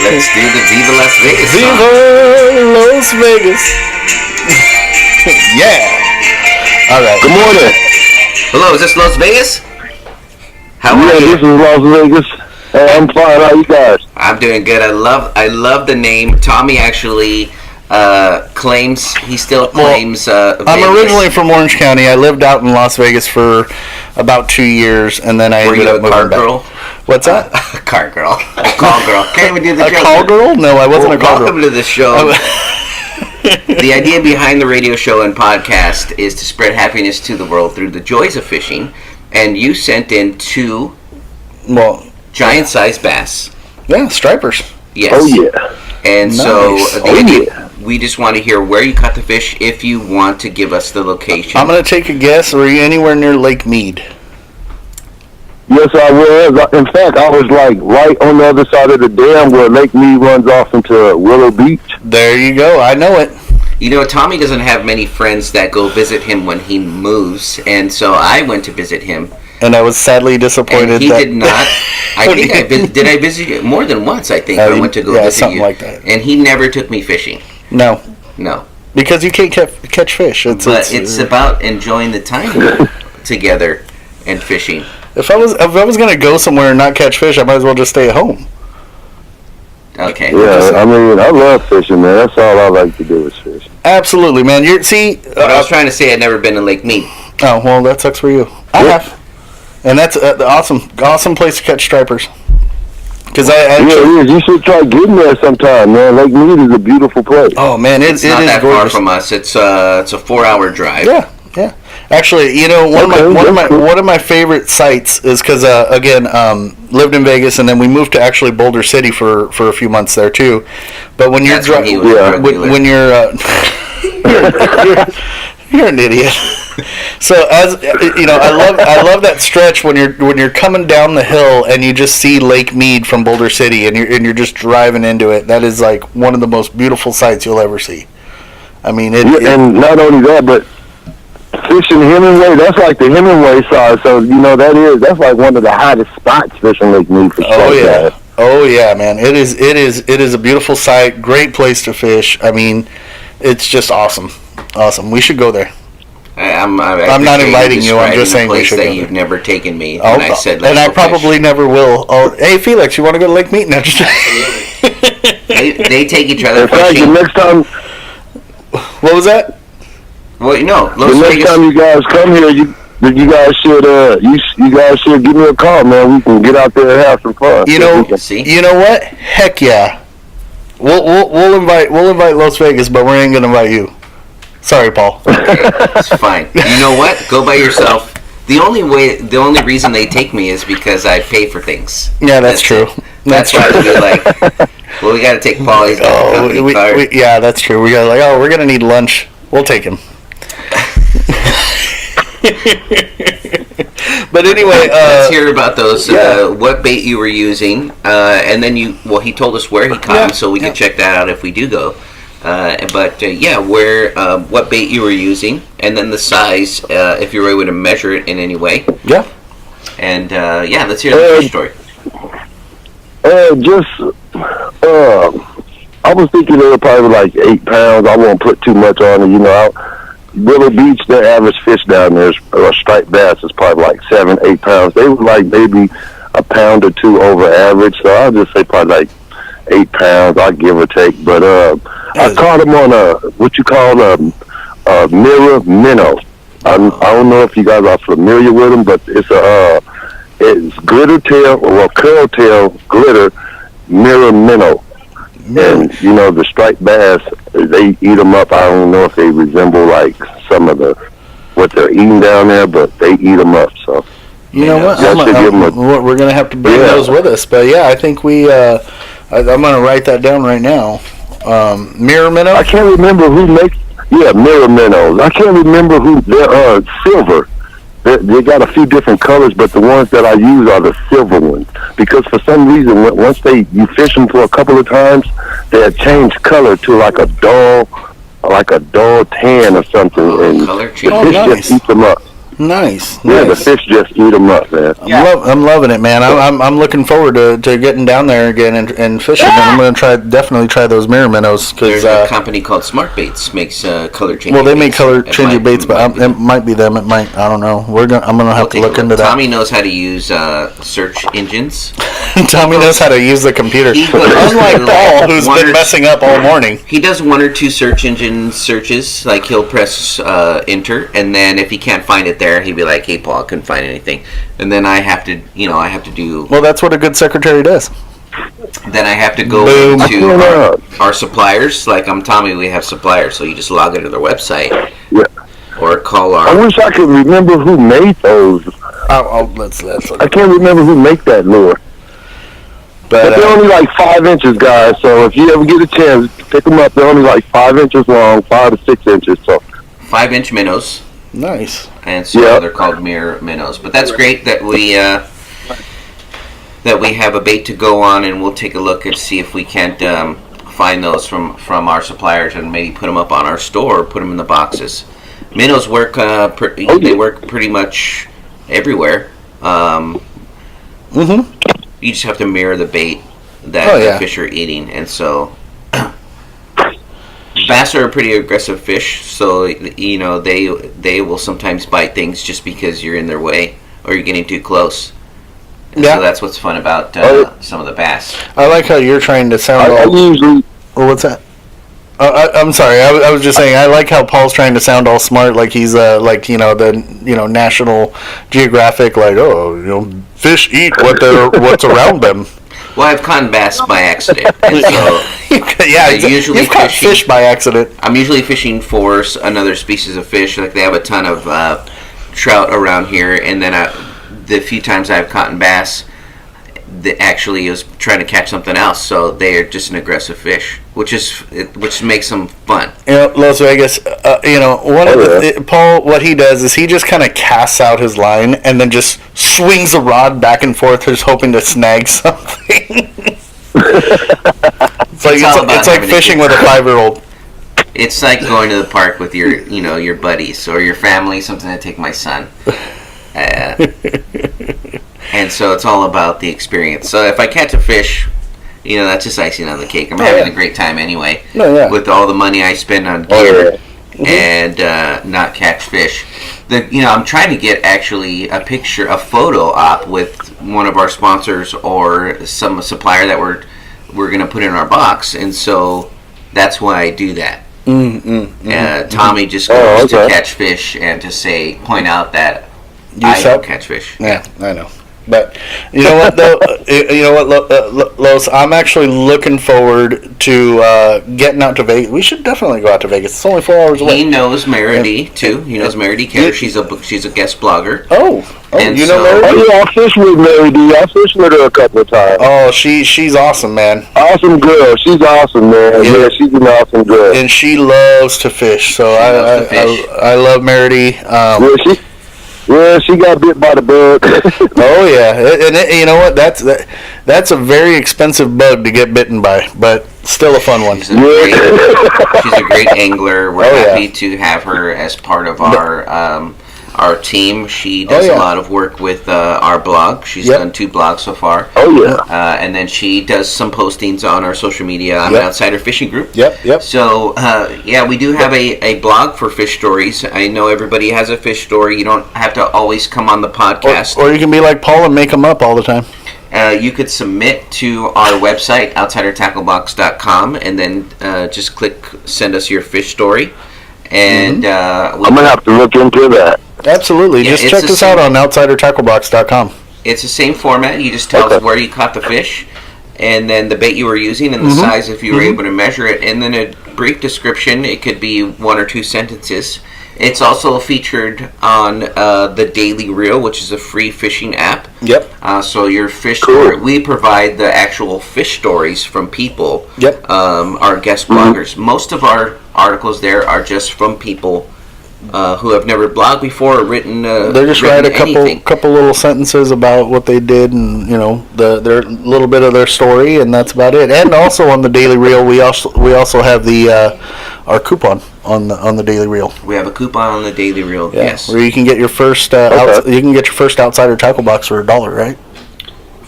Let's do the Viva Las Vegas song. Viva Las Vegas. Yeah. All right. Good morning. Hello, is this Las Vegas? How are Yeah, you? this is Las Vegas. Hey, I'm fine. How you guys? I'm doing good. I love the name. Tommy actually he still claims I'm Vegas. originally from Orange County. I lived out in Las Vegas for about 2 years, and then I Were ended you up a moving car back. girl? What's that? A car girl. A call girl. Can't even do the A joke. call girl? No, I wasn't a call Welcome girl. to the show. The idea behind the radio show and podcast is to spread happiness to the world through the joys of fishing. And you sent in 2 Well, giant-sized bass. yeah, stripers. Yes. Oh, yeah. And so Nice. the Oh, idea, yeah. we just want to hear where you caught the fish. If you want to give us the location. I'm going to take a guess. Were you anywhere near Lake Mead? Yes, I was. In fact, I was like right on the other side of the dam where Lake Mead runs off into Willow Beach. There you go. I know it. You know, Tommy doesn't have many friends that go visit him when he moves, and so I went to visit him. And I was sadly disappointed And he that did not. I think did I visit you more than once? I think I went to go yeah, visit something you, like that. and he never took me fishing. No, No, because you can't catch fish. but it's about enjoying the time together and fishing. If I was gonna go somewhere and not catch fish, I might as well just stay at home. Okay. Yeah, I mean, I love fishing, man. That's all I like to do is fish. Absolutely, man. But I was trying to say I'd never been to Lake Mead. Oh well, that sucks for you. I Yeah. have, and that's the awesome place to catch stripers. Because I Yeah, actually, it is. You should try getting there sometime, man. Lake Mead is a beautiful place. oh man, it It's is not that far gorgeous. from us. It's a 4-hour drive. Yeah, yeah. Actually, you know, one of my favorite sites is because again, lived in Vegas, and then we moved to actually Boulder City for a few months there too. But when you're That's when he was a drug dealer. when you're you're an idiot. So as you know, I love that stretch when you're coming down the hill and you just see Lake Mead from Boulder City, and you're just driving into it. That is like one of the most beautiful sights you'll ever see. I mean, And not only that, but fishing Hemingway, that's like the Hemingway side. So, you know, that's like one of the hottest spots fishing Lake Mead for Oh sure. yeah, oh yeah, man! It is a beautiful sight, great place to fish. I mean, it's just awesome. We should go there. I'm not inviting you, I'm just saying we place should that go you've there. never taken me. Oh, And I said, and I let's go fish. probably never will. Oh, hey Felix, you want to go to Lake Mead? No, just They take each other In fact, the fishing. next time, what was that? Well, you know, the Las next Vegas. time you guys come here, you guys should give me a call, man. We can get out there and have some fun. You know, See? you know what? Heck yeah, we'll invite Las Vegas, but we ain't gonna invite you. Sorry, Paul. It's fine. You know what? Go by yourself. The only reason they take me is because I pay for things. Yeah, that's true. it. That's why true. we're like, well, we got to take Paul. He's got a Oh, company card. yeah, that's true. We got we're gonna need lunch. We'll take him. But anyway, Let's hear about those. yeah. What bait you were using, and then he told us where he caught Yeah, them, so we yeah. could check that out if we do go. What bait you were using, and then the size, if you were able to measure it in any way. yeah. And let's hear the fish story. I was thinking they were probably like 8 pounds. I won't put too much on it, you know. Willow Beach, their average fish down there, striped bass, is probably like 7, 8 pounds. They were like maybe a pound or 2 over average, so I'll just say probably like 8 pounds, I'll give or take. But I caught them on what you call a mirror minnow. I don't know if you guys are familiar with them, but it's glitter tail, or curl tail glitter mirror minnow. And, you know, the striped bass, they eat them up. I don't know if they resemble, like, some of what they're eating down there, but they eat them up, so. You know what? Just to give 'em We're gonna have to bring Yeah. those with us. But yeah, I think I'm gonna write that down right now. Mirror minnow. I can't remember who makes, mirror minnows. I can't remember who, they're silver. They got a few different colors, but the ones that I use are the silver ones. Because for some reason, once you fish them for a couple of times, they'll change color to like a dull tan or something. And Color the change. Oh, fish nice. just eat them up. Nice. Yeah, the Nice. fish just eat them up, man. I'm loving it, man. I'm looking forward to getting down there again and fishing. And I'm gonna definitely try those mirror minnows because There's a company called Smart Baits makes color changing. well, they make baits. color It changing might- baits, but it might be them. It might. I don't know. I'm gonna have We'll to take a look into that. Tommy knows how to use search engines. Tommy knows how to use the computer. He goes Unlike to, Paul, like, who's one been or- messing up all morning. He does 1 or 2 search engine searches. Like he'll press enter, and then if he can't find it there, he'll be like, "Hey, Paul, I couldn't find anything." And then I have to do. Well, that's what a good secretary does. Then I have to go Boom. into our suppliers. Like I'm Tommy, we have suppliers, so you just log into their website Yeah. or call I our. wish I could remember who made those. Let's look. I can't remember who make that lure. But they're only like 5 inches, guys. So if you ever get a chance, pick them up. They're only like 5 inches long, 5 to 6 inches. So 5-inch minnows, Nice. and so Yeah. they're called mirror minnows. But that's great that we have a bait to go on, and we'll take a look and see if we can't find those from our suppliers and maybe put them up on our store or put them in the boxes. Minnows work. They work pretty much everywhere. Mm-hmm. You just have to mirror the bait that Oh, yeah. the fish are eating, and so bass are a pretty aggressive fish. So they will sometimes bite things just because you're in their way or you're getting too close. And Yeah. So that's what's fun about some of the bass. I like how you're trying to sound I all. usually, Oh, what's that? I'm sorry. I was just saying. I like how Paul's trying to sound all smart, like he's the National Geographic, like fish eat what's around them. Well, I've caught bass by accident, and so Yeah, usually you've caught fishing- fish by accident. I'm usually fishing for another species of fish. Like they have a ton of trout around here, and then the few times I've caught bass, that actually is trying to catch something else. So they are just an aggressive fish, which makes them fun. Las Vegas. Paul, what he does is he just kind of casts out his line and then just swings the rod back and forth, just hoping to snag something. It's all about like having a fishing good with a 5-year-old. It's like going to the park with your buddies or your family. Something to take my son. And so it's all about the experience. So if I catch a fish, that's just icing on the cake. I'm having a great time anyway. Oh, yeah. With all the money I spend on gear and not catch fish. I'm trying to get actually a photo op with one of our sponsors or some supplier that we're going to put in our box, and so that's why I do that. Tommy just goes to catch fish and to point out that I don't catch fish. Yeah, I know. But you know what though? Los, I'm actually looking forward to getting out to Vegas. We should definitely go out to Vegas. It's only 4 hours away. He knows Meredy too. He knows Meredy Keller. She's a guest blogger. Oh, And you know so- Mary? oh yeah, I fished with Mary D. I fished with her a couple of times. Oh, she's awesome, man. Awesome girl. She's awesome, man. Yeah. Yeah, she's an awesome girl. And she loves to fish. So loves to fish. I love Meredy. She got bit by the bug. Oh yeah, and you know what? That's a very expensive bug to get bitten by, but still a fun one. She's a great angler. We're happy to have her as part of our team. She does a lot of work with our blog. She's done 2 blogs so far. Oh yeah. And then she does some postings on our social media on Outsider Fishing Group. Yep. So, we do have a blog for fish stories. I know everybody has a fish story. You don't have to always come on the podcast. Or you can be like Paul and make them up all the time. You could submit to our website, outsidertacklebox.com, and then just click send us your fish story. And I'm going to have to look into that. Absolutely. Yeah, Just it's check the us out on outsidertacklebox.com. It's the same format. You just tell us where you caught the fish, and then the bait you were using, and the size if you were able to measure it, and then a brief description. It could be 1 or 2 sentences. It's also featured on the Daily Reel, which is a free fishing app. Yep. So your fish story, we provide the actual fish stories from people. Yep. Our guest bloggers. Most of our articles there are just from people who have never blogged before or written. They just written write a anything. couple little sentences about what they did, and their little bit of their story, and that's about it. And also on the Daily Reel, we also have the our coupon on the Daily Reel. We have a coupon on the Daily Reel. Yeah, Yes, where you can get your first you can get your first Outsider tackle box for $1, right?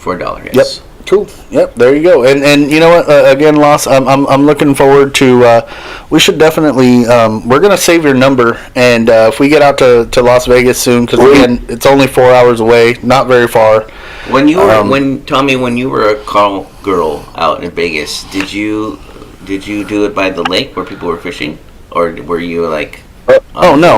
for $1. Yes. Yep. Cool. Yep. There you go. And you know what? Again, Los, I'm looking forward to. We should definitely. We're gonna save your number, and if we get out to Las Vegas soon, because again, it's only 4 hours away, not very far. When you were Tommy, when you were a call girl out in Vegas, did you do it by the lake where people were fishing, or were you like? Oh no!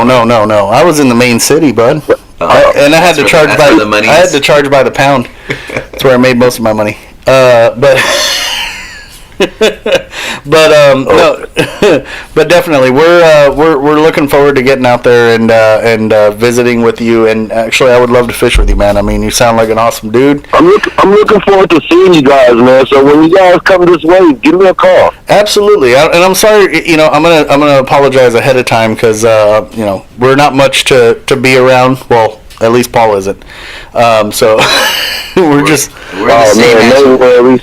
I was in the main city, bud. And I had to charge by the money. I had to charge by the pound. That's where I made most of my money. But no, but definitely we're looking forward to getting out there and visiting with you. And actually, I would love to fish with you, man. I mean, you sound like an awesome dude. I'm looking forward to seeing you guys, man. So when you guys come this way, give me a call. Absolutely, and I'm sorry. I'm gonna apologize ahead of time because we're not much to be around. Well, at least Paul isn't. So we're the same. No worries.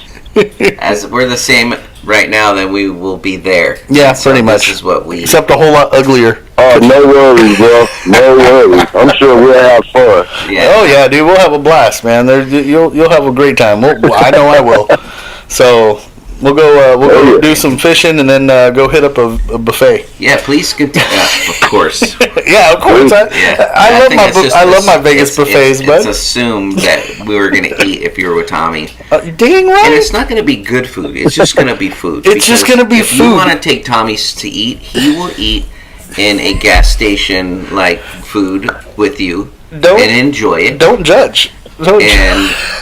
As we're the same right now, then we will be there. Yeah, so pretty much. This is what we. Except a whole lot uglier. Oh, no worries, bro. No worries. I'm sure we'll have fun. Yeah. Oh yeah, dude, we'll have a blast, man. You'll have a great time. I know I will. So we'll go do some fishing and then go hit up a buffet. Yeah, please continue. Of course. Yeah, of course. I love my Vegas buffets, but it's assumed that we were gonna eat if you were with Tommy. Dang right. And it's not gonna be good food. It's just gonna be food. It's just gonna be if food. If you want to take Tommy to eat, he will eat in a gas station like food with you and enjoy it. Don't judge.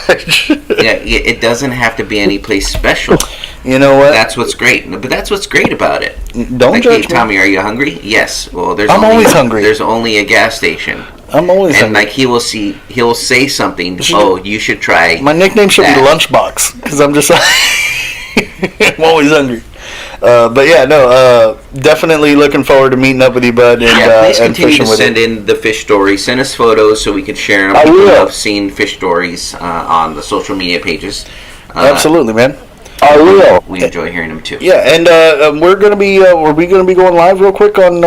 It doesn't have to be any place special. You know what? That's what's great. But that's what's great about it. Don't judge me. Tommy, are you hungry? Yes. Well, I'm always hungry. There's only a gas station. I'm always hungry. And like he'll say something. You should try. My nickname should be Lunchbox because I'm just I'm always hungry. But yeah, no, definitely looking forward to meeting up with you, bud. And, please continue to send in the fish stories. Send us photos so we can share them. We love seeing fish stories on the social media pages. Absolutely, man. I will. We enjoy hearing them too. Yeah, and we're gonna be. Are we gonna be going live real quick on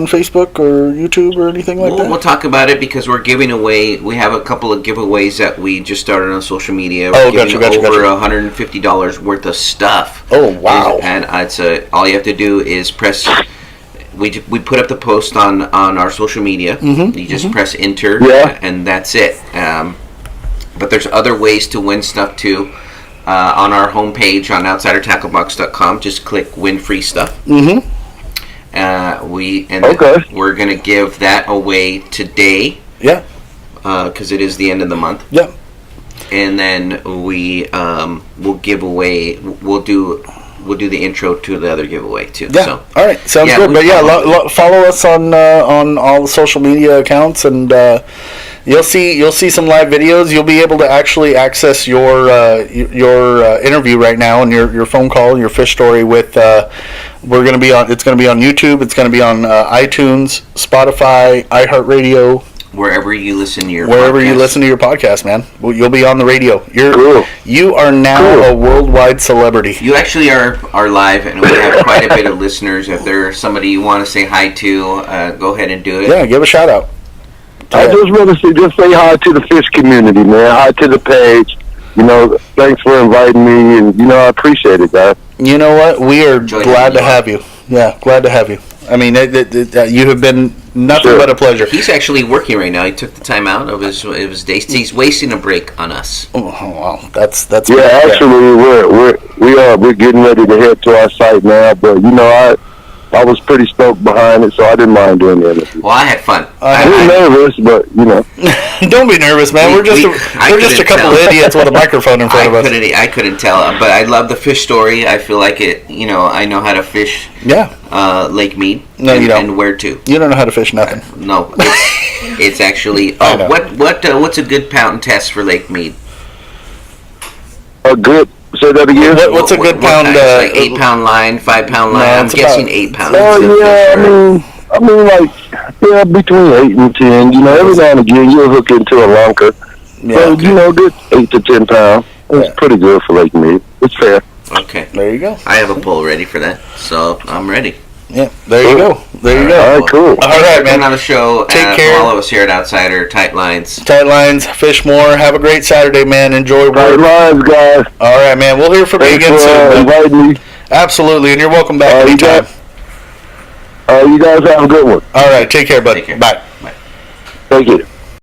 Facebook or YouTube or anything like that? We'll talk about it because we're giving away. We have a couple of giveaways that we just started on social media. We're giving over $150 worth of stuff. Oh wow! And it's all you have to do is press. We put up the post on our social media. Mm-hmm. You just press enter, and that's it. But there's other ways to win stuff too. On our homepage on OutsiderTackleBox.com, just click Win Free Stuff. Mm-hmm. We're gonna give that away today. Yeah. Because it is the end of the month. Yeah. And then we'll give away. We'll do the intro to the other giveaway too. Yeah. So, all right. Sounds good. But follow us on all the social media accounts and. You'll see some live videos. You'll be able to actually access your interview right now and your phone call, your fish story with. It's going to be on YouTube. It's going to be on iTunes, Spotify, iHeartRadio. Wherever you listen to your podcast, man. You'll be on the radio. You are now a worldwide celebrity. You actually are live, and we have quite a bit of listeners. If there's somebody you want to say hi to, go ahead and do it. Yeah, give a shout out. I just want to say hi to the fish community, man. Hi to the page. Thanks for inviting me, and I appreciate it, guys. You know what? We are glad to have you. Yeah, glad to have you. I mean, you have been nothing but a pleasure. He's actually working right now. He took the time out of his day. He's wasting a break on us. Oh wow, that's yeah. Actually, we're getting ready to head to our site now, but I was pretty stoked behind it, so I didn't mind doing the interview. Well, I had fun. I was nervous, but Don't be nervous, man. We're just a couple of idiots with a microphone in front of us. I couldn't tell, but I love the fish story. I feel like it. I know how to fish. Yeah. Lake Mead. No, you don't. And where to? You don't know how to fish nothing. No, it's actually. What's a good pound test for Lake Mead? A good. Say that again. What's a good pound? Like 8 pound line, 5 pound line. I'm guessing 8 pounds. Yeah, I mean, like, yeah, between 8 and 10. You know, every now and again you'll hook into a lunker. Yeah. So, you know, good 8 to 10 pounds. It's Yeah. pretty good for Lake Mead. It's fair. Okay. There you go. I have a pole ready for that, so I'm ready. Yeah. There you go. There you go. All right, cool. All right, man. On the show, Take care. From all of us here at Outsider, Tight Lines. Tight lines, fish more. Have a great Saturday, man. Enjoy Right work. lines, guys. All right, man. We'll hear from you Thanks again for soon. bud. inviting me. Absolutely, and you're welcome back You anytime. you guys have a good one. All right, take care, bud. Take care. Bye. Thank you.